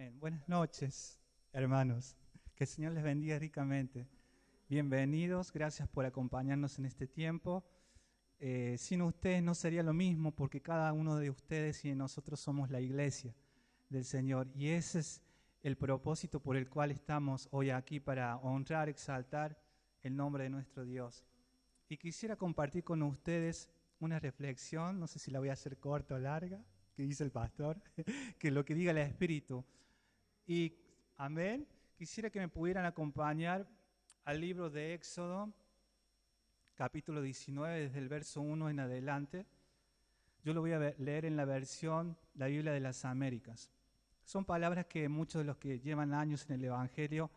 Amén. Buenas noches, hermanos. Que el Señor les bendiga ricamente. Bienvenidos, gracias por acompañarnos en este tiempo. Sin ustedes no sería lo mismo porque cada uno de ustedes y de nosotros somos la iglesia del Señor. Y ese es el propósito por el cual estamos hoy aquí, para honrar, exaltar el nombre de nuestro Dios. Y quisiera compartir con ustedes una reflexión, no sé si la voy a hacer corta o larga, que dice el pastor, que lo que diga el Espíritu. Y, amén, quisiera que me pudieran acompañar al libro de Éxodo, capítulo 19, desde el verso 1 en adelante. Yo lo voy a leer en la versión, la Biblia de las Américas. Son palabras que muchos de los que llevan años en el Evangelio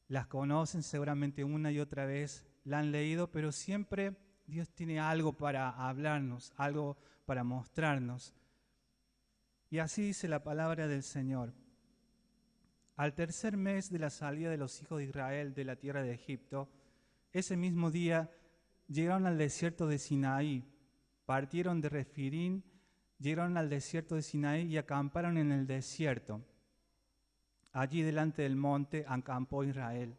las conocen, seguramente una y otra vez la han leído, pero siempre Dios tiene algo para hablarnos, algo para mostrarnos. Y así dice la palabra del Señor. Al tercer mes de la salida de los hijos de Israel de la tierra de Egipto, ese mismo día llegaron al desierto de Sinaí, partieron de Refirín, llegaron al desierto de Sinaí y acamparon en el desierto. Allí delante del monte acampó Israel.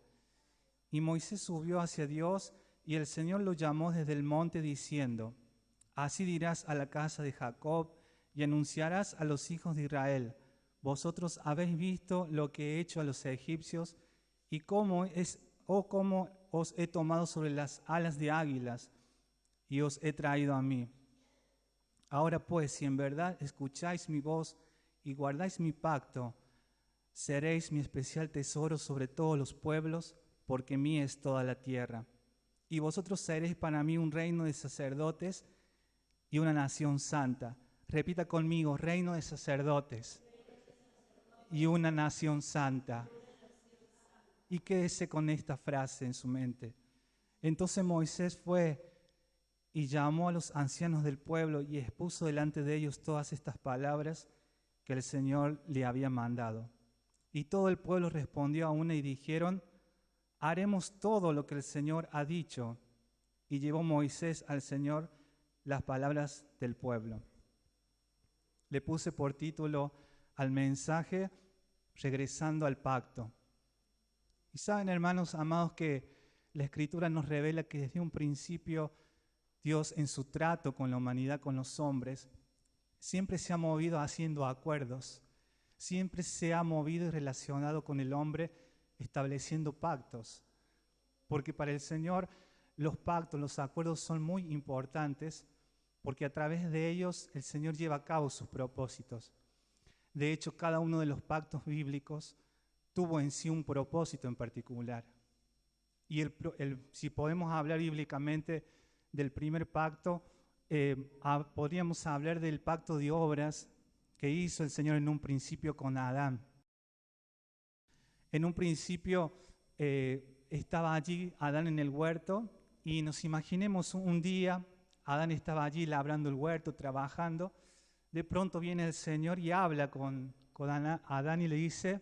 Y Moisés subió hacia Dios, y el Señor lo llamó desde el monte diciendo: Así dirás a la casa de Jacob y anunciarás a los hijos de Israel: Vosotros habéis visto lo que he hecho a los egipcios y cómo os he tomado sobre las alas de águilas y os he traído a mí. Ahora pues, si en verdad escucháis mi voz y guardáis mi pacto, seréis mi especial tesoro sobre todos los pueblos, porque mía es toda la tierra. Y vosotros seréis para mí un reino de sacerdotes y una nación santa. Repita conmigo: reino de sacerdotes y una nación santa. Y quédese con esta frase en su mente. Entonces Moisés fue y llamó a los ancianos del pueblo y expuso delante de ellos todas estas palabras que el Señor le había mandado. Y todo el pueblo respondió a una y dijeron: haremos todo lo que el Señor ha dicho. Y llevó Moisés al Señor las palabras del pueblo. Le puse por título al mensaje: regresando al pacto. Y saben, hermanos amados, que la Escritura nos revela que desde un principio Dios, en su trato con la humanidad, con los hombres, siempre se ha movido haciendo acuerdos, siempre se ha movido y relacionado con el hombre estableciendo pactos, porque para el Señor los pactos, los acuerdos son muy importantes, porque a través de ellos el Señor lleva a cabo sus propósitos. De hecho, cada uno de los pactos bíblicos tuvo en sí un propósito en particular. Y si podemos hablar bíblicamente del primer pacto, podríamos hablar del pacto de obras que hizo el Señor en un principio con Adán. En un principio estaba allí Adán en el huerto, y nos imaginemos un día, Adán estaba allí labrando el huerto, trabajando. De pronto viene el Señor y habla con Adán y le dice: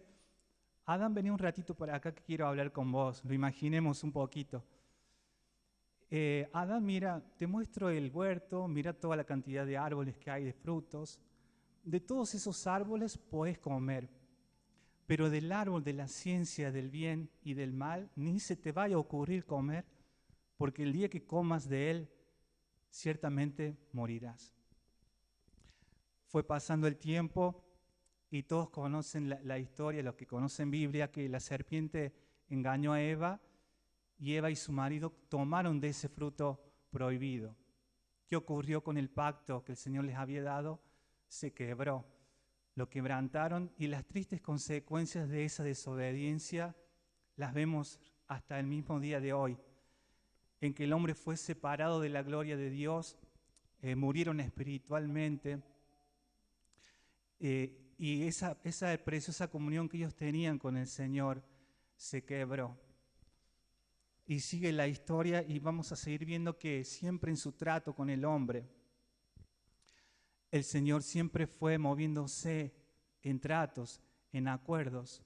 Adán, vení un ratito para acá que quiero hablar con vos. Lo imaginemos un poquito. Adán, mira, te muestro el huerto, mira toda la cantidad de árboles que hay, de frutos. De todos esos árboles podés comer, pero del árbol de la ciencia del bien y del mal ni se te vaya a ocurrir comer, porque el día que comas de él, ciertamente morirás. Fue pasando el tiempo y todos conocen la historia, los que conocen Biblia, que la serpiente engañó a Eva y Eva y su marido tomaron de ese fruto prohibido. ¿Qué ocurrió con el pacto que el Señor les había dado? Se quebró, lo quebrantaron, y las tristes consecuencias de esa desobediencia las vemos hasta el mismo día de hoy, en que el hombre fue separado de la gloria de Dios, murieron espiritualmente, y esa preciosa comunión que ellos tenían con el Señor se quebró. Y sigue la historia y vamos a seguir viendo que siempre en su trato con el hombre, el Señor siempre fue moviéndose en tratos, en acuerdos.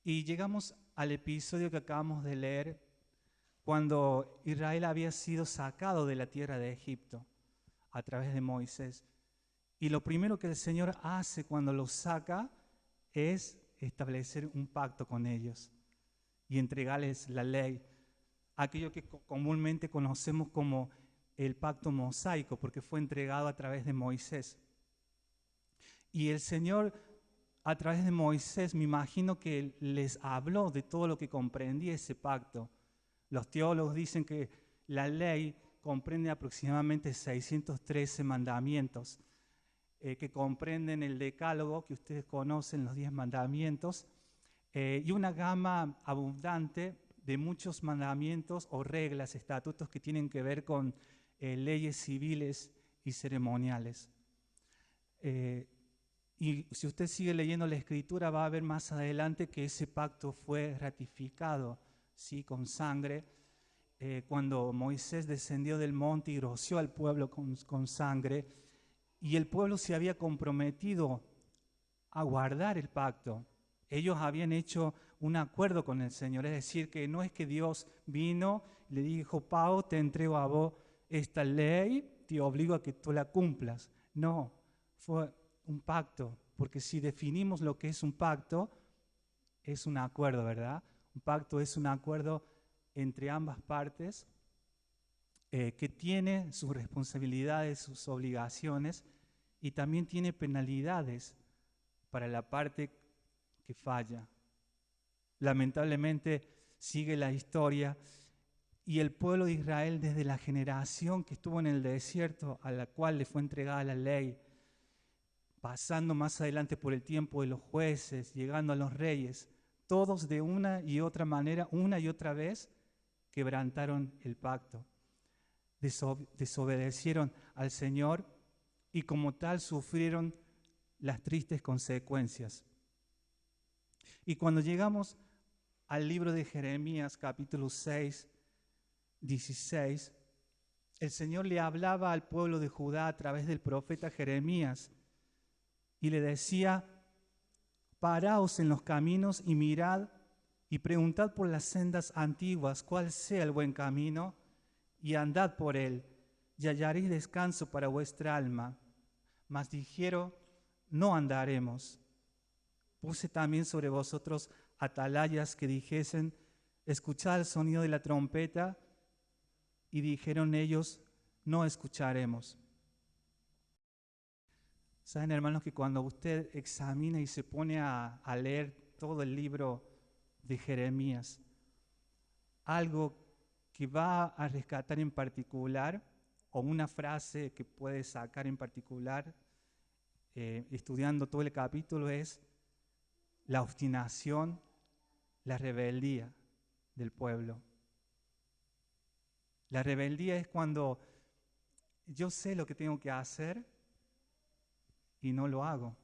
Y llegamos al episodio que acabamos de leer, cuando Israel había sido sacado de la tierra de Egipto a través de Moisés. Y lo primero que el Señor hace cuando los saca es establecer un pacto con ellos y entregarles la ley, aquello que comúnmente conocemos como el pacto mosaico, porque fue entregado a través de Moisés. Y el Señor, a través de Moisés, me imagino que les habló de todo lo que comprendía ese pacto. Los teólogos dicen que la ley comprende aproximadamente 613 mandamientos, que comprenden el decálogo que ustedes conocen, los 10 mandamientos, y una gama abundante de muchos mandamientos o reglas, estatutos que tienen que ver con leyes civiles y ceremoniales. Y si usted sigue leyendo la Escritura, va a ver más adelante que ese pacto fue ratificado, ¿sí?, con sangre, cuando Moisés descendió del monte y roció al pueblo con sangre, y el pueblo se había comprometido a guardar el pacto. Ellos habían hecho un acuerdo con el Señor, es decir, que no es que Dios vino y le dijo, Pau, te entrego a vos esta ley, te obligo a que tú la cumplas. No, fue un pacto, porque si definimos lo que es un pacto, es un acuerdo, ¿verdad? Un pacto es un acuerdo entre ambas partes que tiene sus responsabilidades, sus obligaciones y también tiene penalidades para la parte que falla. Lamentablemente sigue la historia y el pueblo de Israel, desde la generación que estuvo en el desierto a la cual le fue entregada la ley, pasando más adelante por el tiempo de los jueces, llegando a los reyes, todos de una y otra manera, una y otra vez, quebrantaron el pacto, desobedecieron al Señor y como tal sufrieron las tristes consecuencias. Y cuando llegamos al libro de Jeremías, capítulo 6, 16, el Señor le hablaba al pueblo de Judá a través del profeta Jeremías y le decía, paraos en los caminos y mirad y preguntad por las sendas antiguas cuál sea el buen camino y andad por él y hallaréis descanso para vuestra alma. Mas dijeron, no andaremos. Puse también sobre vosotros atalayas que dijesen, escuchad el sonido de la trompeta, y dijeron ellos, no escucharemos. Saben, hermanos, que cuando usted examina y se pone a leer todo el libro de Jeremías, algo que va a rescatar en particular, o una frase que puede sacar en particular, estudiando todo el capítulo, es la obstinación, la rebeldía del pueblo. La rebeldía es cuando yo sé lo que tengo que hacer y no lo hago.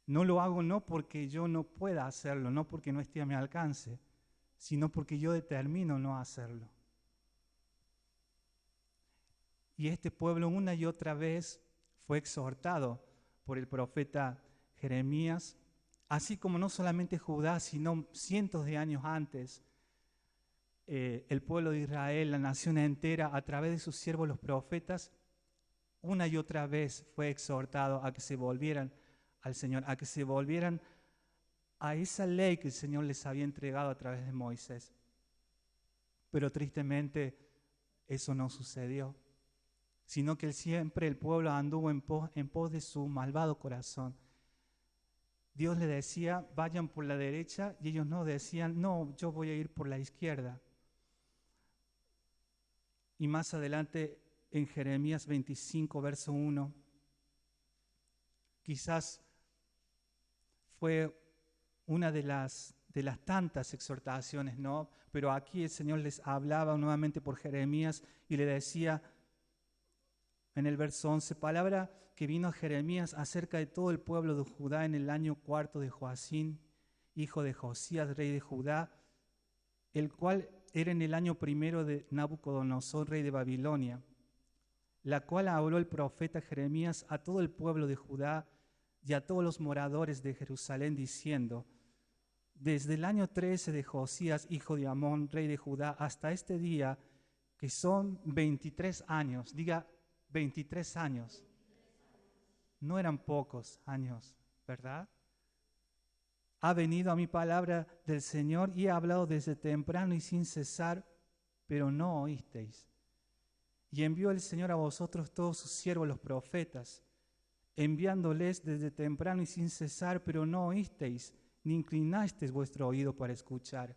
No lo hago no porque yo no pueda hacerlo, no porque no esté a mi alcance, sino porque yo determino no hacerlo. Y este pueblo una y otra vez fue exhortado por el profeta Jeremías, así como no solamente Judá, sino cientos de años antes, el pueblo de Israel, la nación entera, a través de sus siervos los profetas, una y otra vez fue exhortado a que se volvieran al Señor, a que se volvieran a esa ley que el Señor les había entregado a través de Moisés. Pero tristemente eso no sucedió, sino que siempre el pueblo anduvo en pos de su malvado corazón. Dios les decía, vayan por la derecha, y ellos no decían, no, yo voy a ir por la izquierda. Y más adelante en Jeremías 25, verso 1, quizás fue una de las tantas exhortaciones, ¿no? Pero aquí el Señor les hablaba nuevamente por Jeremías y le decía en el verso 11, palabra que vino a Jeremías acerca de todo el pueblo de Judá en el año 4 de Joacín, hijo de Josías, rey de Judá, el cual era en el año 1 de Nabucodonosor, rey de Babilonia, la cual habló el profeta Jeremías a todo el pueblo de Judá y a todos los moradores de Jerusalén, diciendo, desde el año 13 de Josías, hijo de Amón, rey de Judá, hasta este día, que son 23 años, diga 23 años, no eran pocos años, ¿verdad? Ha venido a mi palabra del Señor y he hablado desde temprano y sin cesar, pero no oísteis. Y envió el Señor a vosotros todos sus siervos los profetas, enviándoles desde temprano y sin cesar, pero no oísteis, ni inclinasteis vuestro oído para escuchar.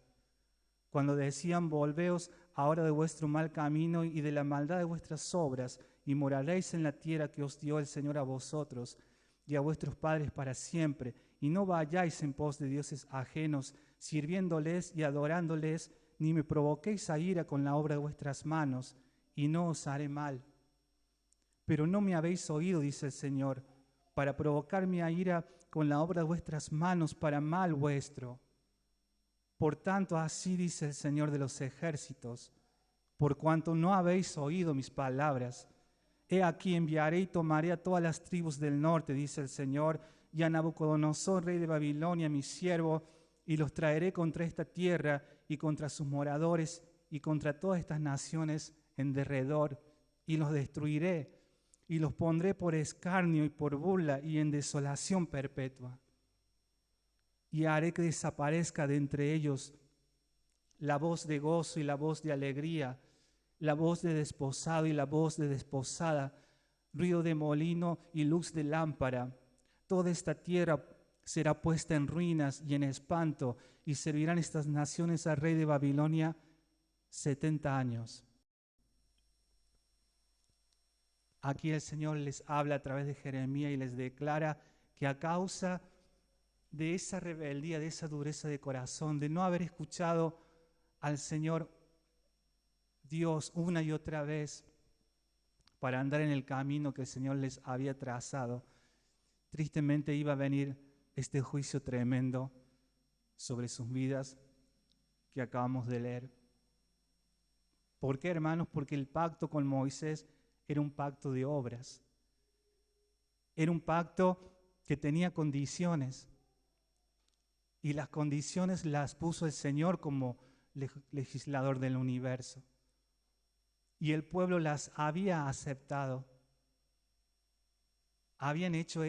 Cuando decían, volveos ahora de vuestro mal camino y de la maldad de vuestras obras, y moraréis en la tierra que os dio el Señor a vosotros y a vuestros padres para siempre, y no vayáis en pos de dioses ajenos, sirviéndoles y adorándoles, ni me provoquéis a ira con la obra de vuestras manos, y no os haré mal. Pero no me habéis oído, dice el Señor, para provocarme a ira con la obra de vuestras manos para mal vuestro. Por tanto, así dice el Señor de los ejércitos, por cuanto no habéis oído mis palabras, he aquí enviaré y tomaré a todas las tribus del norte, dice el Señor, y a Nabucodonosor, rey de Babilonia, mi siervo, y los traeré contra esta tierra y contra sus moradores y contra todas estas naciones en derredor, y los destruiré, y los pondré por escarnio y por burla y en desolación perpetua. Y haré que desaparezca de entre ellos la voz de gozo y la voz de alegría, la voz de desposado y la voz de desposada, ruido de molino y luz de lámpara. Toda esta tierra será puesta en ruinas y en espanto, y servirán estas naciones al rey de Babilonia 70 años. Aquí el Señor les habla a través de Jeremías y les declara que a causa de esa rebeldía, de esa dureza de corazón, de no haber escuchado al Señor Dios una y otra vez para andar en el camino que el Señor les había trazado, tristemente iba a venir este juicio tremendo sobre sus vidas que acabamos de leer. ¿Por qué, hermanos? Porque el pacto con Moisés era un pacto de obras. Era un pacto que tenía condiciones. Y las condiciones las puso el Señor como legislador del universo. Y el pueblo las había aceptado. Habían hecho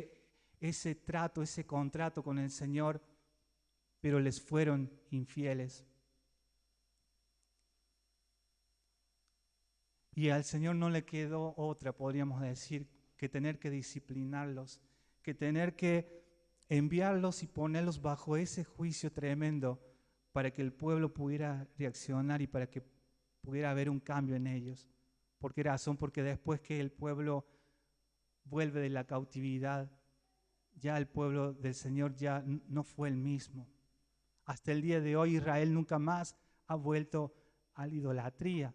ese trato, ese contrato con el Señor, pero les fueron infieles. Y al Señor no le quedó otra, podríamos decir, que tener que disciplinarlos, que tener que enviarlos y ponerlos bajo ese juicio tremendo para que el pueblo pudiera reaccionar y para que pudiera haber un cambio en ellos. ¿Por qué razón? Porque después que el pueblo vuelve de la cautividad, ya el pueblo del Señor ya no fue el mismo. Hasta el día de hoy Israel nunca más ha vuelto a la idolatría.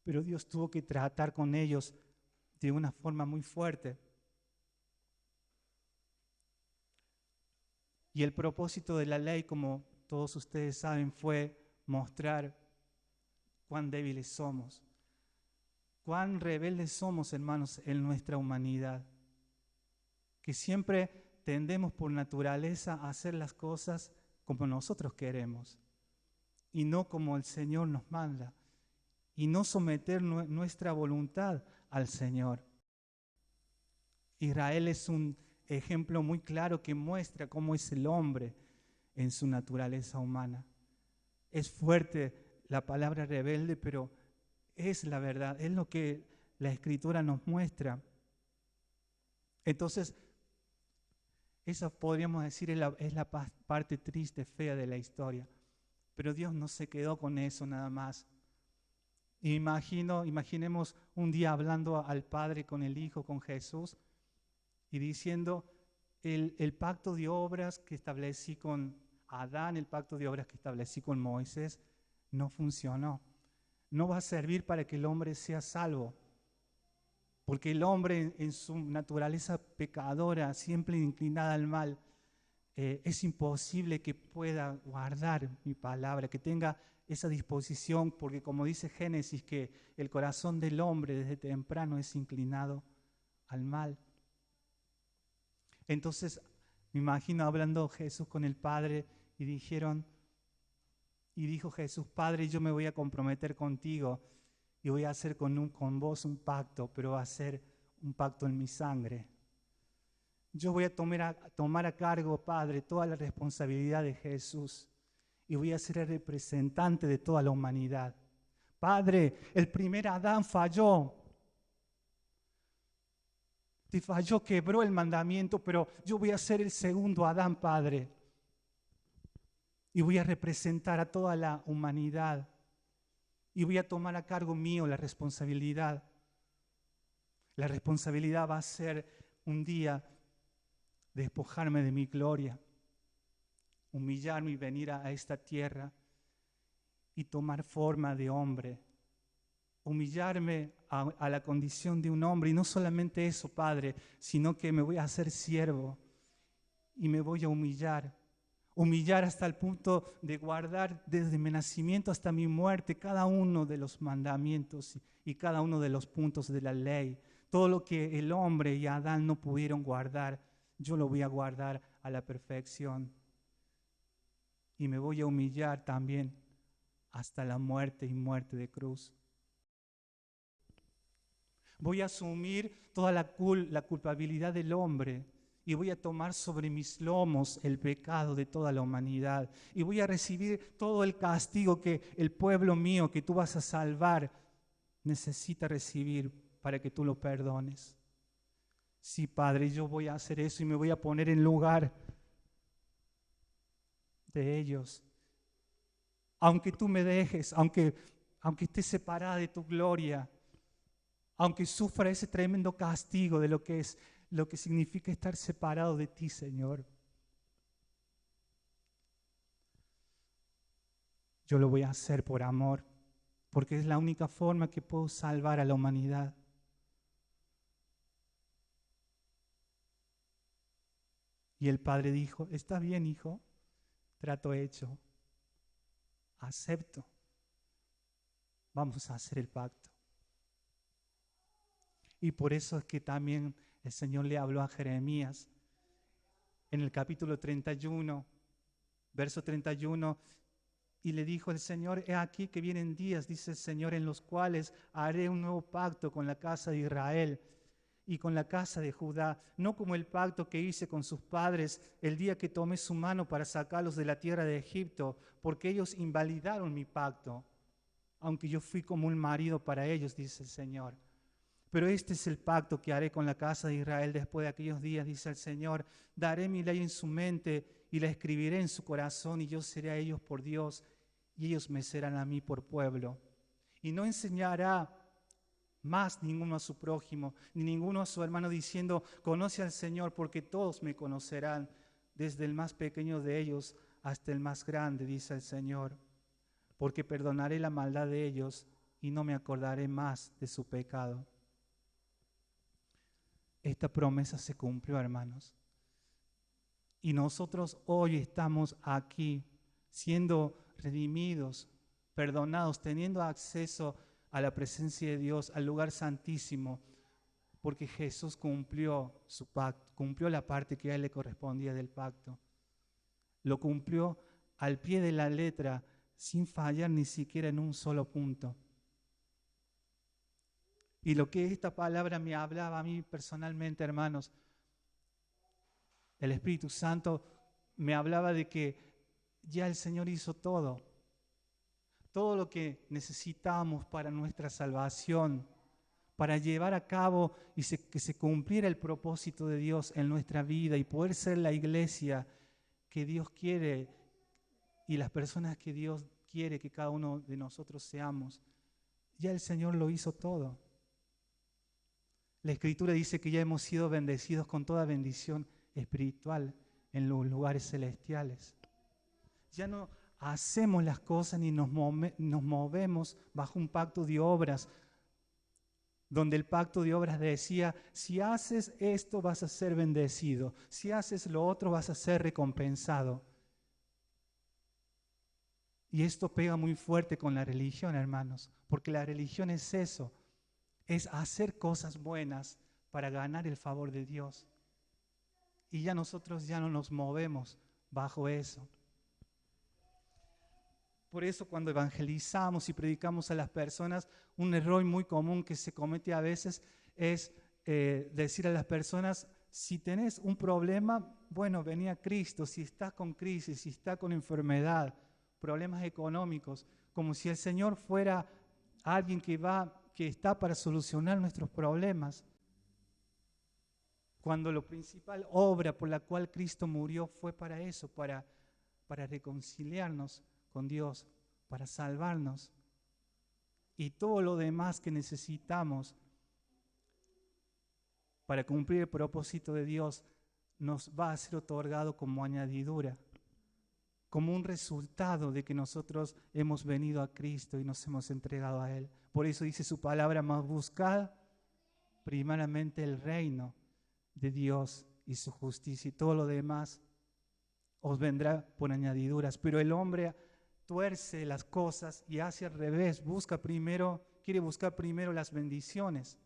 Pero Dios tuvo que tratar con ellos de una forma muy fuerte. Y el propósito de la ley, como todos ustedes saben, fue mostrar cuán débiles somos, cuán rebeldes somos, hermanos, en nuestra humanidad, que siempre tendemos por naturaleza a hacer las cosas como nosotros queremos y no como el Señor nos manda, y no someter nuestra voluntad al Señor. Israel es un ejemplo muy claro que muestra cómo es el hombre en su naturaleza humana. Es fuerte la palabra rebelde, pero es la verdad, es lo que la Escritura nos muestra. Entonces, esa podríamos decir es la parte triste, fea de la historia. Pero Dios no se quedó con eso nada más. Imaginemos un día hablando al Padre con el Hijo, con Jesús, y diciendo, el pacto de obras que establecí con Adán, el pacto de obras que establecí con Moisés, no funcionó. No va a servir para que el hombre sea salvo. Porque el hombre en su naturaleza pecadora, siempre inclinada al mal, es imposible que pueda guardar mi palabra, que tenga esa disposición, porque como dice Génesis, que el corazón del hombre desde temprano es inclinado al mal. Entonces, me imagino hablando Jesús con el Padre y dijo Jesús, Padre, yo me voy a comprometer contigo y voy a hacer con vos un pacto, pero va a ser un pacto en mi sangre. Yo voy a tomar a cargo, Padre, toda la responsabilidad de Jesús y voy a ser el representante de toda la humanidad. Padre, el primer Adán falló. Te falló, quebró el mandamiento, pero yo voy a ser el segundo Adán, Padre. Y voy a representar a toda la humanidad. Y voy a tomar a cargo mío la responsabilidad. La responsabilidad va a ser un día despojarme de mi gloria, humillarme y venir a esta tierra y tomar forma de hombre, humillarme a la condición de un hombre. Y no solamente eso, Padre, sino que me voy a hacer siervo y me voy a humillar hasta el punto de guardar desde mi nacimiento hasta mi muerte cada uno de los mandamientos y cada uno de los puntos de la ley. Todo lo que el hombre y Adán no pudieron guardar, yo lo voy a guardar a la perfección. Y me voy a humillar también hasta la muerte y muerte de cruz. Voy a asumir toda la culpabilidad del hombre y voy a tomar sobre mis lomos el pecado de toda la humanidad. Y voy a recibir todo el castigo que el pueblo mío que tú vas a salvar necesita recibir para que tú lo perdones. Sí, Padre, yo voy a hacer eso y me voy a poner en lugar de ellos. Aunque tú me dejes, aunque esté separada de tu gloria, aunque sufra ese tremendo castigo de lo que significa estar separado de ti, Señor. Yo lo voy a hacer por amor, porque es la única forma que puedo salvar a la humanidad. Y el padre dijo: está bien, hijo, trato hecho, acepto, vamos a hacer el pacto. Y por eso es que también el Señor le habló a Jeremías en el capítulo 31, verso 31, y le dijo el Señor: he aquí que vienen días, dice el Señor, en los cuales haré un nuevo pacto con la casa de Israel y con la casa de Judá, no como el pacto que hice con sus padres el día que tomé su mano para sacarlos de la tierra de Egipto, porque ellos invalidaron mi pacto, aunque yo fui como un marido para ellos, dice el Señor. Pero este es el pacto que haré con la casa de Israel después de aquellos días, dice el Señor. Daré mi ley en su mente y la escribiré en su corazón, y yo seré a ellos por Dios y ellos me serán a mí por pueblo. Y no enseñará más ninguno a su prójimo, ni ninguno a su hermano, diciendo: conoce al Señor, porque todos me conocerán, desde el más pequeño de ellos hasta el más grande, dice el Señor. Porque perdonaré la maldad de ellos y no me acordaré más de su pecado. Esta promesa se cumplió, hermanos. Y nosotros hoy estamos aquí siendo redimidos, perdonados, teniendo acceso a la presencia de Dios, al lugar santísimo, porque Jesús cumplió su pacto, cumplió la parte que a él le correspondía del pacto. Lo cumplió al pie de la letra, sin fallar ni siquiera en un solo punto. Y lo que esta palabra me hablaba a mí personalmente, hermanos, el Espíritu Santo me hablaba de que ya el Señor hizo todo lo que necesitábamos para nuestra salvación, para llevar a cabo y que se cumpliera el propósito de Dios en nuestra vida y poder ser la iglesia que Dios quiere y las personas que Dios quiere que cada uno de nosotros seamos. Ya el Señor lo hizo todo. La Escritura dice que ya hemos sido bendecidos con toda bendición espiritual en los lugares celestiales. Ya no hacemos las cosas ni nos movemos bajo un pacto de obras, donde el pacto de obras decía: si haces esto vas a ser bendecido, si haces lo otro vas a ser recompensado. Y esto pega muy fuerte con la religión, hermanos, porque la religión es eso, es hacer cosas buenas para ganar el favor de Dios. Y ya nosotros ya no nos movemos bajo eso. Por eso cuando evangelizamos y predicamos a las personas, un error muy común que se comete a veces es decir a las personas: si tenés un problema, bueno, vení a Cristo. Si estás con crisis, si estás con enfermedad, problemas económicos, como si el Señor fuera alguien que está para solucionar nuestros problemas. Cuando la principal obra por la cual Cristo murió fue para eso, para reconciliarnos con Dios, para salvarnos. Y todo lo demás que necesitamos para cumplir el propósito de Dios nos va a ser otorgado como añadidura, como un resultado de que nosotros hemos venido a Cristo y nos hemos entregado a Él. Por eso dice su palabra: mas buscad primeramente el reino de Dios y su justicia, y todo lo demás os vendrá por añadiduras. Pero el hombre tuerce las cosas y hace al revés, quiere buscar primero las bendiciones,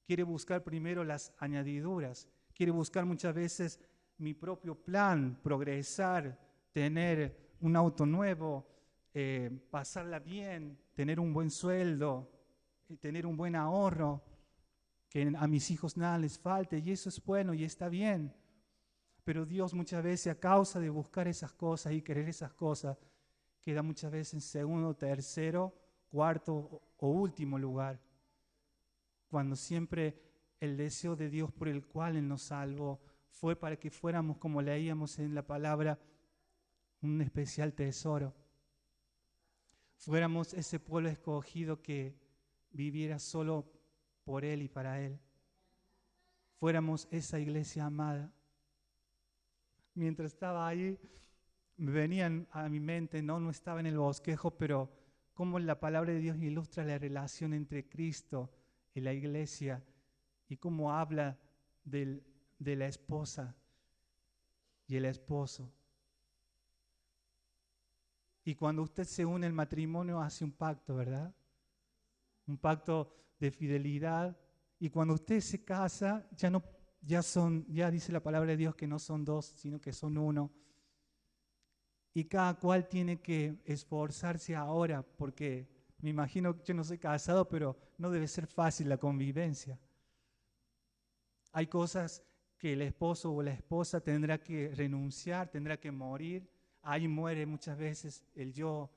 quiere buscar primero las añadiduras, quiere buscar muchas veces mi propio plan, progresar, tener un auto nuevo, pasarla bien, tener un buen sueldo, tener un buen ahorro, que a mis hijos nada les falte, y eso es bueno y está bien. Pero Dios muchas veces, a causa de buscar esas cosas y querer esas cosas, queda muchas veces en segundo, tercero, cuarto o último lugar. Cuando siempre el deseo de Dios por el cual Él nos salvó fue para que fuéramos, como leíamos en la palabra, un especial tesoro. Fuéramos ese pueblo escogido que viviera solo por Él y para Él. Fuéramos esa iglesia amada. Mientras estaba ahí, me venían a mi mente, no estaba en el bosquejo, pero cómo la palabra de Dios ilustra la relación entre Cristo y la iglesia, y cómo habla de la esposa y el esposo. Y cuando usted se une al matrimonio, hace un pacto, ¿verdad? Un pacto de fidelidad. Y cuando usted se casa, ya dice la palabra de Dios que no son dos, sino que son uno. Y cada cual tiene que esforzarse ahora, porque me imagino que yo no soy casado, pero no debe ser fácil la convivencia. Hay cosas que el esposo o la esposa tendrá que renunciar, tendrá que morir. Ahí muere muchas veces el yo,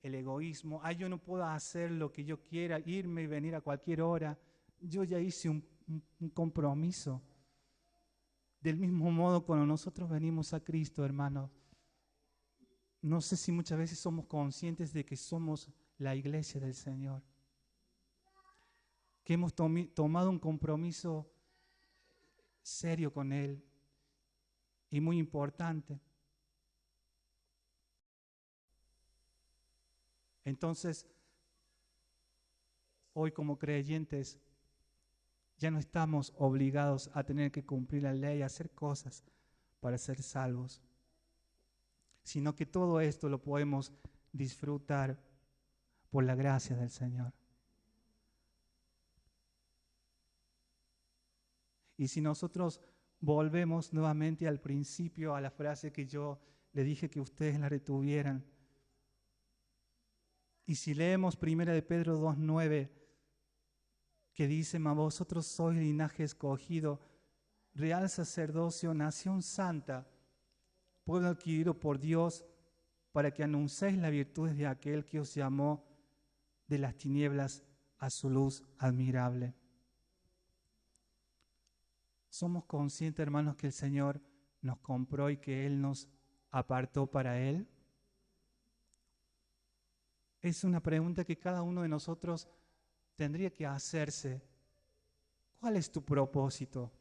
el egoísmo. Ahí yo no puedo hacer lo que yo quiera, irme y venir a cualquier hora. Yo ya hice un compromiso. Del mismo modo, cuando nosotros venimos a Cristo, hermanos, no sé si muchas veces somos conscientes de que somos la iglesia del Señor, que hemos tomado un compromiso serio con Él y muy importante. Entonces, hoy como creyentes ya no estamos obligados a tener que cumplir la ley, a hacer cosas para ser salvos, sino que todo esto lo podemos disfrutar por la gracia del Señor. Y si nosotros volvemos nuevamente al principio, a la frase que yo le dije que ustedes la retuvieran, y si leemos 1 de Pedro 2:9, que dice: mas vosotros sois linaje escogido, real sacerdocio, nación santa, pueblo adquirido por Dios, para que anunciéis las virtudes de aquel que os llamó de las tinieblas a su luz admirable. ¿Somos conscientes, hermanos, que el Señor nos compró y que Él nos apartó para Él? Es una pregunta que cada uno de nosotros tendría que hacerse. ¿Cuál es tu propósito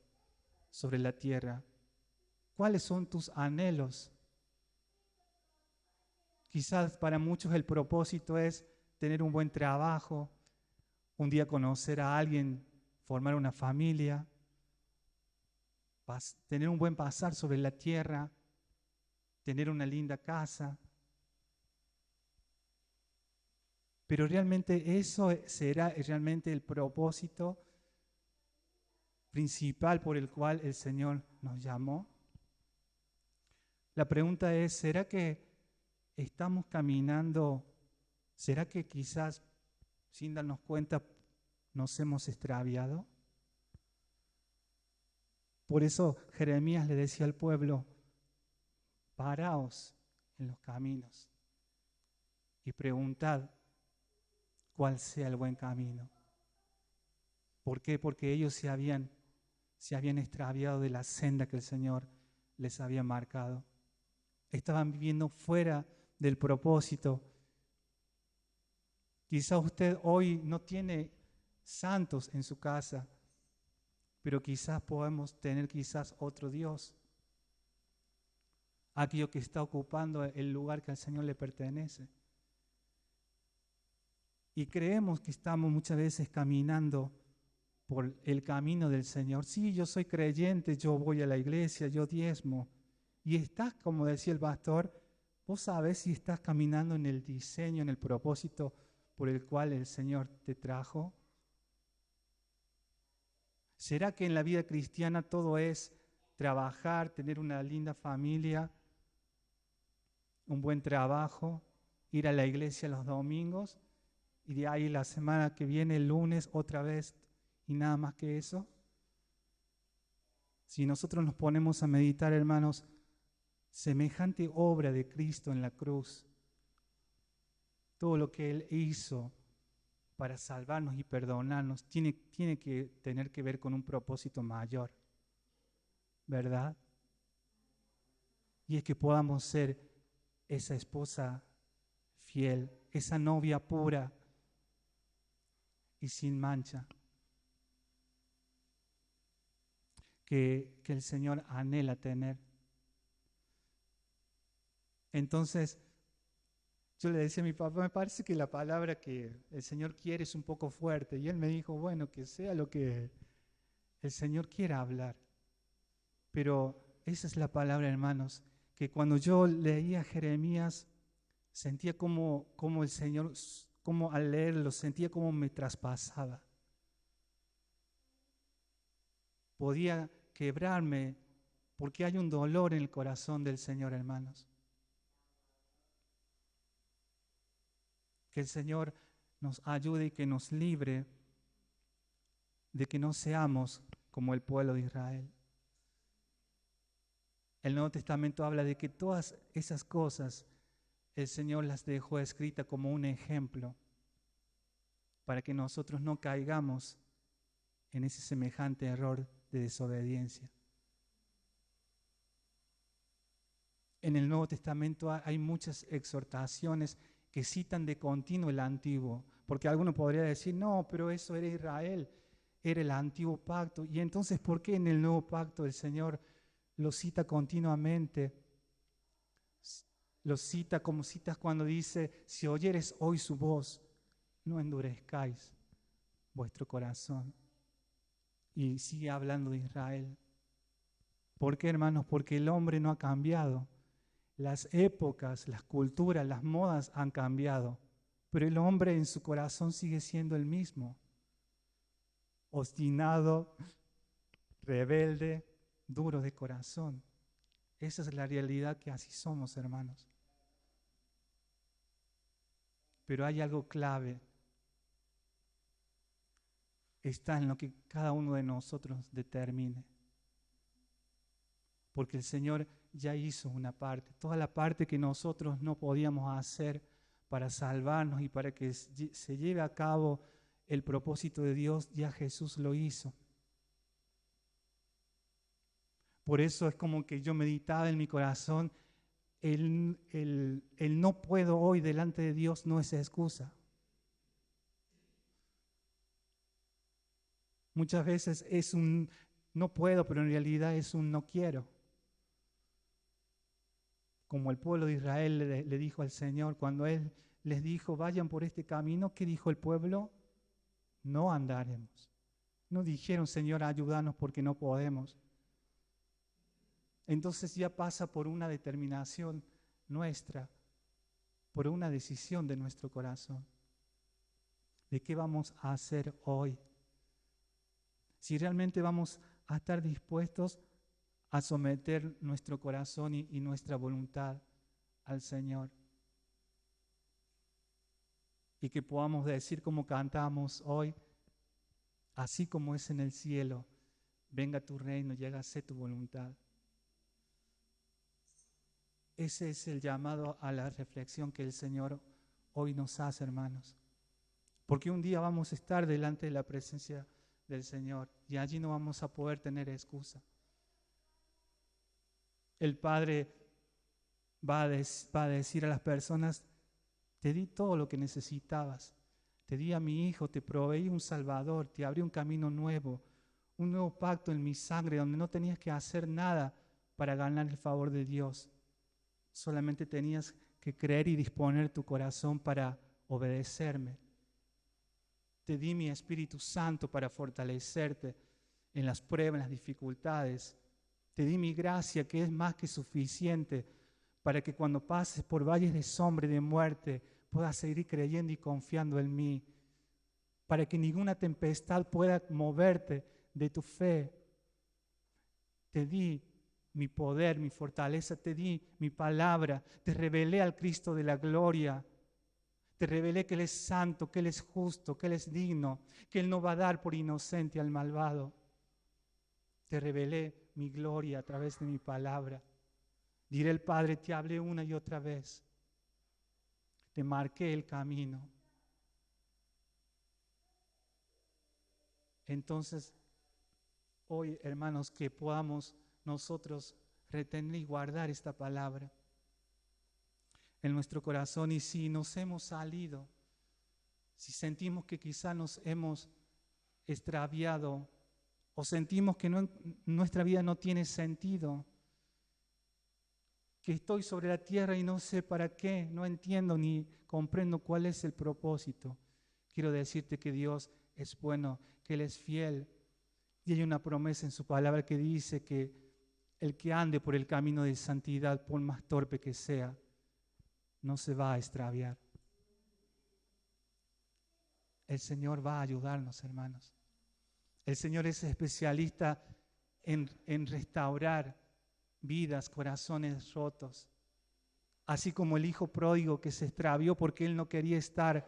sobre la tierra? ¿Cuáles son tus anhelos? Quizás para muchos el propósito es tener un buen trabajo, un día conocer a alguien, formar una familia, tener un buen pasar sobre la tierra, tener una linda casa. Pero realmente eso será realmente el propósito principal por el cual el Señor nos llamó. La pregunta es, ¿será que estamos caminando? ¿Será que quizás sin darnos cuenta nos hemos extraviado? Por eso Jeremías le decía al pueblo, paraos en los caminos y preguntad cuál sea el buen camino. ¿Por qué? Porque ellos se habían extraviado de la senda que el Señor les había marcado. Estaban viviendo fuera del propósito. Quizá usted hoy no tiene santos en su casa, pero quizás podemos tener quizás otro Dios, aquello que está ocupando el lugar que al Señor le pertenece. Y creemos que estamos muchas veces caminando por el camino del Señor. Sí, yo soy creyente, yo voy a la iglesia, yo diezmo. Y estás, como decía el pastor, vos sabés si estás caminando en el diseño, en el propósito por el cual el Señor te trajo. ¿Será que en la vida cristiana todo es trabajar, tener una linda familia, un buen trabajo, ir a la iglesia los domingos y de ahí la semana que viene, el lunes, otra vez y nada más que eso? Si nosotros nos ponemos a meditar, hermanos, semejante obra de Cristo en la cruz, todo lo que Él hizo para salvarnos y perdonarnos, tiene que tener que ver con un propósito mayor, ¿verdad? Y es que podamos ser esa esposa fiel, esa novia pura y sin mancha que el Señor anhela tener. Entonces, yo le decía a mi papá, me parece que la palabra que el Señor quiere es un poco fuerte. Y él me dijo, bueno, que sea lo que el Señor quiera hablar. Pero esa es la palabra, hermanos, que cuando yo leía Jeremías, sentía como el Señor, como al leerlo, sentía como me traspasaba. Podía quebrarme porque hay un dolor en el corazón del Señor, hermanos. Que el Señor nos ayude y que nos libre de que no seamos como el pueblo de Israel. El Nuevo Testamento habla de que todas esas cosas el Señor las dejó escritas como un ejemplo para que nosotros no caigamos en ese semejante error de desobediencia. En el Nuevo Testamento hay muchas exhortaciones que citan de continuo el Antiguo, porque alguno podría decir, no, pero eso era Israel, era el Antiguo Pacto. Y entonces, ¿por qué en el Nuevo Pacto el Señor lo cita continuamente? Lo cita como citas cuando dice, si oyeres hoy su voz, no endurezcáis vuestro corazón. Y sigue hablando de Israel. ¿Por qué, hermanos? Porque el hombre no ha cambiado. Las épocas, las culturas, las modas han cambiado, pero el hombre en su corazón sigue siendo el mismo. Obstinado, rebelde, duro de corazón. Esa es la realidad, que así somos, hermanos. Pero hay algo clave. Está en lo que cada uno de nosotros determine. Porque el Señor ya hizo una parte, toda la parte que nosotros no podíamos hacer para salvarnos y para que se lleve a cabo el propósito de Dios, ya Jesús lo hizo. Por eso es como que yo meditaba en mi corazón, el no puedo hoy delante de Dios no es excusa. Muchas veces es un no puedo, pero en realidad es un no quiero. Como el pueblo de Israel le dijo al Señor, cuando Él les dijo, vayan por este camino, ¿qué dijo el pueblo? No andaremos. No dijeron, Señor, ayúdanos porque no podemos. Entonces ya pasa por una determinación nuestra, por una decisión de nuestro corazón. ¿De qué vamos a hacer hoy? Si realmente vamos a estar dispuestos a someter nuestro corazón y nuestra voluntad al Señor. Y que podamos decir como cantamos hoy, así como es en el cielo, venga tu reino y hágase tu voluntad. Ese es el llamado a la reflexión que el Señor hoy nos hace, hermanos. Porque un día vamos a estar delante de la presencia del Señor y allí no vamos a poder tener excusa. El Padre va a decir a las personas: te di todo lo que necesitabas, te di a mi Hijo, te proveí un Salvador, te abrí un camino nuevo, un nuevo pacto en mi sangre donde no tenías que hacer nada para ganar el favor de Dios. Solamente tenías que creer y disponer tu corazón para obedecerme. Te di mi Espíritu Santo para fortalecerte en las pruebas, en las dificultades. Te di mi gracia, que es más que suficiente para que cuando pases por valles de sombra y de muerte puedas seguir creyendo y confiando en mí, para que ninguna tempestad pueda moverte de tu fe. Te di mi poder, mi fortaleza, te di mi palabra, te revelé al Cristo de la gloria. Te revelé que Él es santo, que Él es justo, que Él es digno, que Él no va a dar por inocente al malvado. Te revelé mi gloria a través de mi palabra. Diré al Padre, te hablé una y otra vez. Te marqué el camino. Entonces, hoy, hermanos, que podamos nosotros retener y guardar esta palabra en nuestro corazón. Y si nos hemos salido, si sentimos que quizá nos hemos extraviado o sentimos que nuestra vida no tiene sentido, que estoy sobre la tierra y no sé para qué, no entiendo ni comprendo cuál es el propósito, quiero decirte que Dios es bueno, que Él es fiel. Y hay una promesa en su palabra que dice que el que ande por el camino de santidad, por más torpe que sea, no se va a extraviar. El Señor va a ayudarnos, hermanos. El Señor es especialista en restaurar vidas, corazones rotos. Así como el hijo pródigo que se extravió porque él no quería estar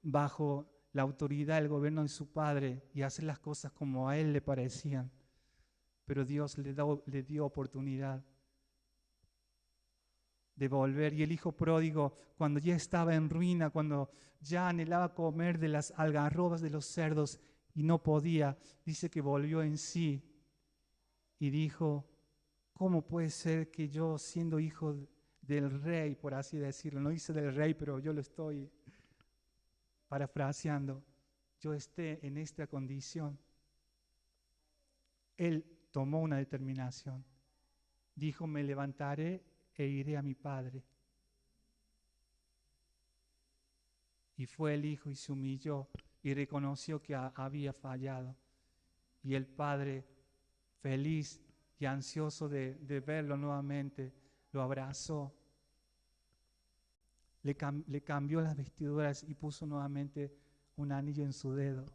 bajo la autoridad del gobierno de su padre y hacer las cosas como a él le parecían. Pero Dios le dio oportunidad de volver. Y el hijo pródigo, cuando ya estaba en ruina, cuando ya anhelaba comer de las algarrobas de los cerdos y no podía, dice que volvió en sí y dijo: ¿cómo puede ser que yo, siendo hijo del rey, por así decirlo, no dice del rey, pero yo lo estoy parafraseando, yo esté en esta condición? Él tomó una determinación. Dijo: me levantaré e iré a mi padre. Y fue el hijo y se humilló y reconoció que había fallado. Y el padre, feliz y ansioso de verlo nuevamente, lo abrazó. Le cambió las vestiduras y puso nuevamente un anillo en su dedo,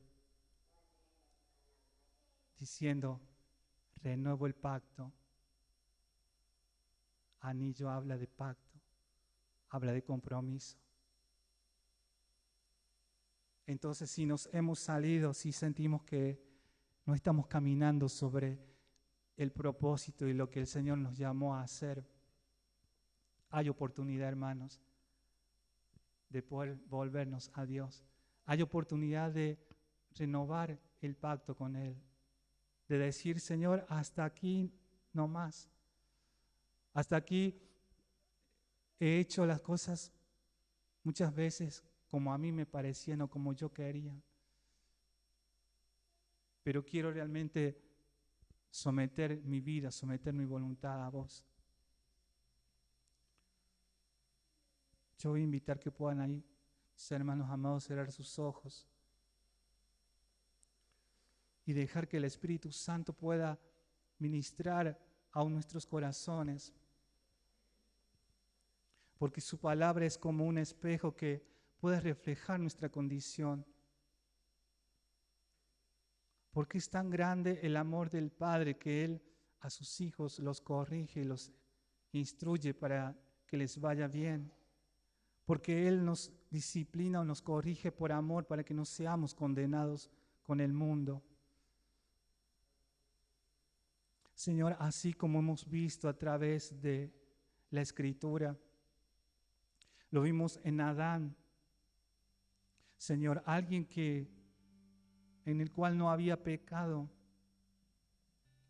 diciendo: renuevo el pacto. Anillo habla de pacto, habla de compromiso. Entonces, si nos hemos salido, si sentimos que no estamos caminando sobre el propósito y lo que el Señor nos llamó a hacer, hay oportunidad, hermanos, de poder volvernos a Dios. Hay oportunidad de renovar el pacto con Él, de decir: Señor, hasta aquí no más. Hasta aquí he hecho las cosas muchas veces como a mí me parecían o como yo quería. Pero quiero realmente someter mi vida, someter mi voluntad a vos. Yo voy a invitar que puedan ahí, hermanos amados, cerrar sus ojos y dejar que el Espíritu Santo pueda ministrar a nuestros corazones. Porque su palabra es como un espejo que puede reflejar nuestra condición. Porque es tan grande el amor del Padre que Él a sus hijos los corrige y los instruye para que les vaya bien. Porque Él nos disciplina o nos corrige por amor para que no seamos condenados con el mundo. Señor, así como hemos visto a través de la Escritura, lo vimos en Adán, Señor, alguien en el cual no había pecado,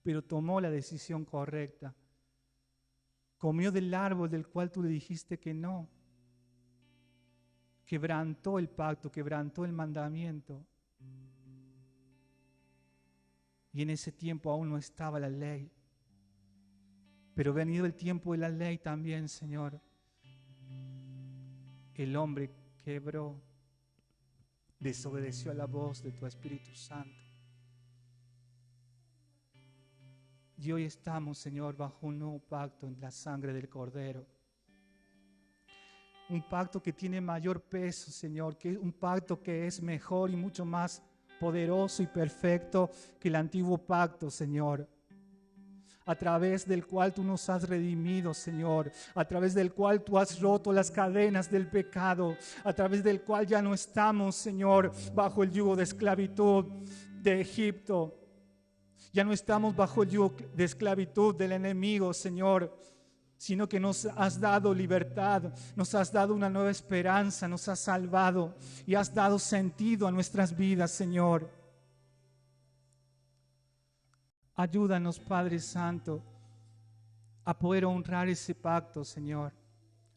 pero tomó la decisión correcta. Comió del árbol del cual tú le dijiste que no. Quebrantó el pacto, quebrantó el mandamiento. Y en ese tiempo aún no estaba la ley. Pero venido el tiempo de la ley también, Señor, el hombre quebró, desobedeció a la voz de tu Espíritu Santo. Y hoy estamos, Señor, bajo un nuevo pacto en la sangre del Cordero. Un pacto que tiene mayor peso, Señor, que un pacto que es mejor y mucho más poderoso y perfecto que el antiguo pacto, Señor. A través del cual tú nos has redimido, Señor, a través del cual tú has roto las cadenas del pecado, a través del cual ya no estamos, Señor, bajo el yugo de esclavitud de Egipto. Ya no estamos bajo el yugo de esclavitud del enemigo, Señor, sino que nos has dado libertad, nos has dado una nueva esperanza, nos has salvado y has dado sentido a nuestras vidas, Señor. Ayúdanos, Padre Santo, a poder honrar ese pacto, Señor,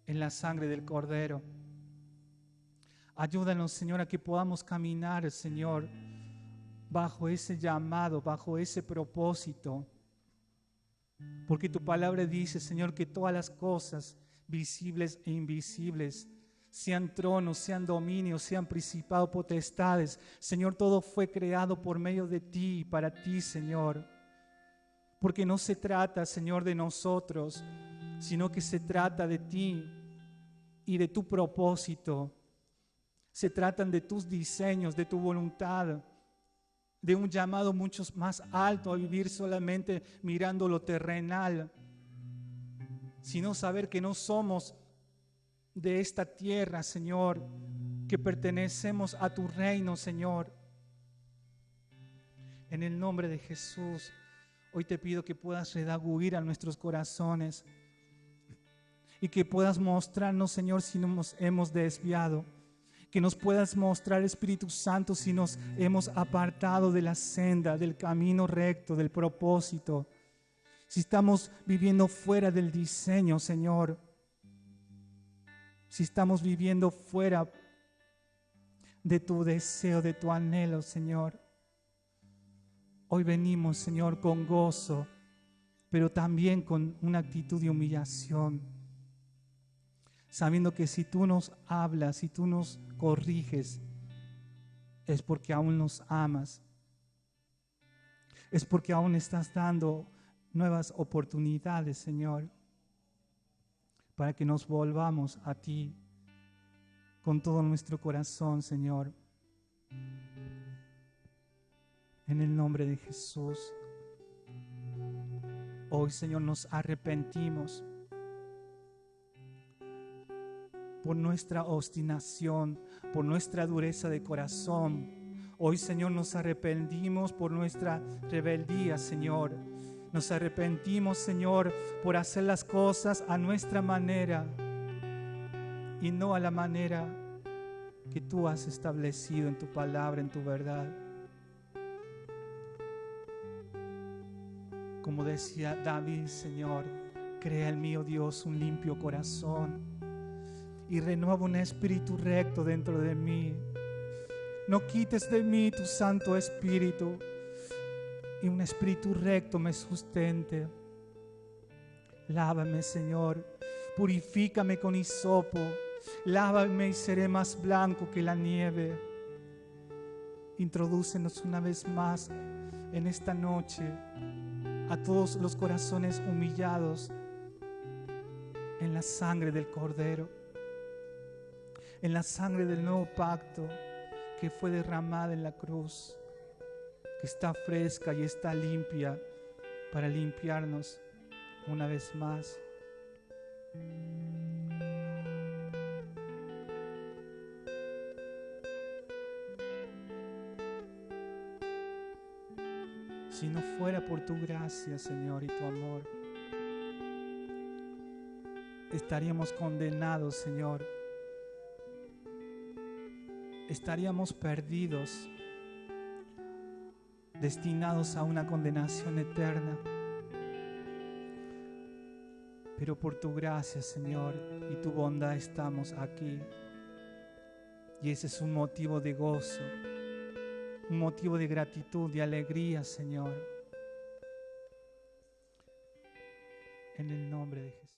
en la sangre del Cordero. Ayúdanos, Señor, a que podamos caminar, Señor, bajo ese llamado, bajo ese propósito. Porque tu palabra dice, Señor, que todas las cosas visibles e invisibles, sean tronos, sean dominios, sean principados, potestades, Señor, todo fue creado por medio de ti y para ti, Señor. Porque no se trata, Señor, de nosotros, sino que se trata de ti y de tu propósito. Se tratan de tus diseños, de tu voluntad, de un llamado mucho más alto a vivir solamente mirando lo terrenal, sino saber que no somos de esta tierra, Señor, que pertenecemos a tu reino, Señor. En el nombre de Jesús, hoy te pido que puedas redarguir a nuestros corazones y que puedas mostrarnos, Señor, si nos hemos desviado. Que nos puedas mostrar, Espíritu Santo, si nos hemos apartado de la senda, del camino recto, del propósito. Si estamos viviendo fuera del diseño, Señor. Si estamos viviendo fuera de tu deseo, de tu anhelo, Señor. Hoy venimos, Señor, con gozo, pero también con una actitud de humillación, sabiendo que si tú nos hablas, si tú nos corriges, es porque aún nos amas, es porque aún estás dando nuevas oportunidades, Señor, para que nos volvamos a ti con todo nuestro corazón, Señor. En el nombre de Jesús, hoy, Señor, nos arrepentimos por nuestra obstinación, por nuestra dureza de corazón. Hoy, Señor, nos arrepentimos por nuestra rebeldía, Señor. Nos arrepentimos, Señor, por hacer las cosas a nuestra manera y no a la manera que tú has establecido en tu palabra, en tu verdad. Como decía David, Señor, crea en mí, oh Dios, un limpio corazón y renueva un espíritu recto dentro de mí. No quites de mí tu Santo Espíritu y un espíritu recto me sustente. Lávame, Señor, purifícame con hisopo, lávame y seré más blanco que la nieve. Introdúcenos una vez más en esta noche a todos los corazones humillados en la sangre del Cordero, en la sangre del nuevo pacto que fue derramada en la cruz, que está fresca y está limpia para limpiarnos una vez más. Si no fuera por tu gracia, Señor, y tu amor, estaríamos condenados, Señor. Estaríamos perdidos, destinados a una condenación eterna. Pero por tu gracia, Señor, y tu bondad estamos aquí. Y ese es un motivo de gozo, un motivo de gratitud, de alegría, Señor. En el nombre de Jesús.